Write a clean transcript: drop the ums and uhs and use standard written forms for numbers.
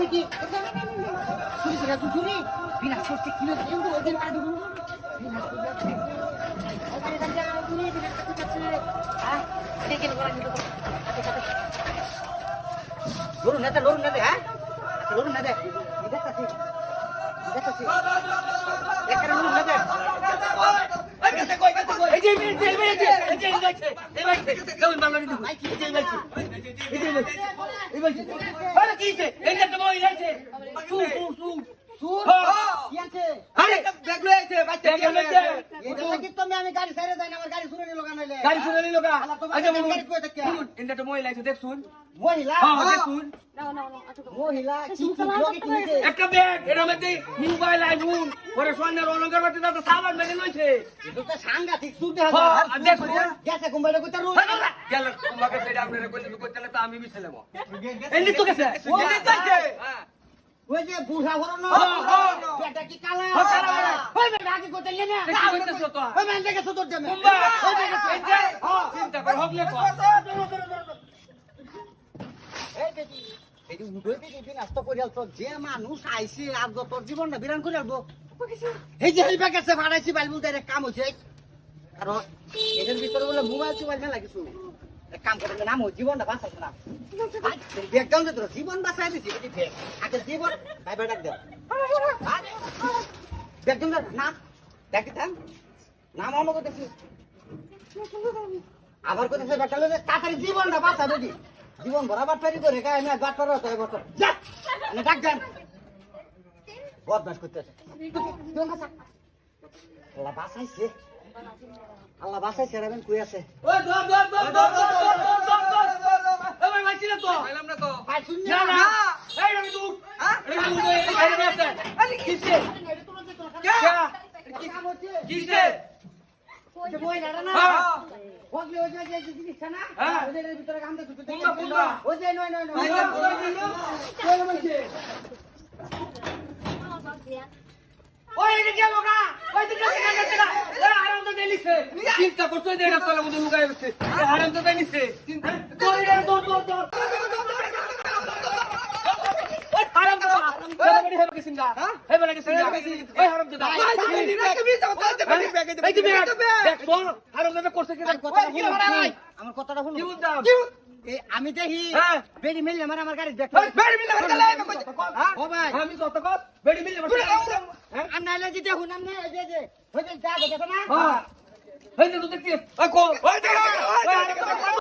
কি চুরি করে তুই চুরি বিনা করতে কিলো কিন্তু ওদের কাজ দেবো বিনা করতে ওখানে দাঁড়িয়ে গেল চুরি বিনা করতে হ্যাঁ দেখে করা কিন্তু লড়ুন না দে হ্যাঁ লড়ুন না দে দেখতাছি এখানে লড়ুন না দে এই যে আমি গাড়ি ছেড়ে যাই না আমার গাড়ি শুনে নিল গাড়ি শুনে নিল মহিলা দেখুন মহিলা মহিলা একটা ব্যাগ এর মধ্যে মোবাইল আইফোন পরে সোনার অলংকার বাটি দাদা সাবান মেনে লইছে এটা তো সাংঘাতিক শুনতে হবে দেখো গেছে কোম্পানি কইতা রো গেল তোমাকে সেটা আপনারা কইতে তো আমি মিছালাম এই তো গেছে হ্যাঁ ওই যে বুড়া হলো না বেটা কি কালা ওই বেটা আগে কইতে না কইতেছ তো ওই মান দেখে সুতর দেবে ওই দেখে চিন্তা কর হগলে কর এই বেটি এই যে উড়ে বেটি নাস্তা করে আলতো যে মানুষ আইছে আর তোর জীবনটা বিরান করে আলবো এই যে হেলবা গেছে ভাড়াইছি বাইল বলতে কাম হইছে কারণ এদের ভিতরে বলে মোবাইল টোবাইল না লাগিছো এক কাম করে নাম জীবনটা বাঁচাইছ না একদম তো জীবন বাঁচাই দিছি বেটি ফেক আগে জীবন ভাই ভাই ডাক দাও একদম না দেখিতাম নাম অন্য করতেছি আবার করতেছে বেটালে তাড়াতাড়ি জীবনটা বাঁচা বেটি জীবন ভরা বাটপারি করে গায়ে আমি বাট পারো তো এবছর যা না ডাক দেন বদমাশ করতেছে আল্লাহ বাঁচাইছে আল্লাহ বাঁচাইছে রাবেন কই আছে ওই দর এ ভাই মাইছি না তো পাইলাম না তো ভাই শুন না না এই আমি তুই হ্যাঁ এই বাইরে আছে আরে কিসে কিসে যে বই না না ওগলে ওই যে জিনিস না ওদের ভিতরে কাম দে তুই ওই যে নয় কই মাইছে ওই যে গেল গা ওই যে গেছে আরাম তো দেলিছে চিন্তা করছ যে এটা তলে মধ্যে লুকায় গেছে আরাম তো দেলিছে তোর দৌড় ওই আরাম তো বড়ি হবে কিসিঙ্গা হে বলে কিসিঙ্গা ওই আরাম তো এই যে দেখ তোর আরাম তো করছে কি আমার কথাটা শুন কি বলতাম আমি দেখি বেড়ি মিললে আমার গাড়ি দেখ বেড়ি মিললে ও ভাই আমি কত কত বেড়ি মিললে আর নাইলে যে দেখুন না এই যে ওই যে যা দেখছ না হ্যাঁ এই যে তুই দেখছিস ওই কো ওই দেখো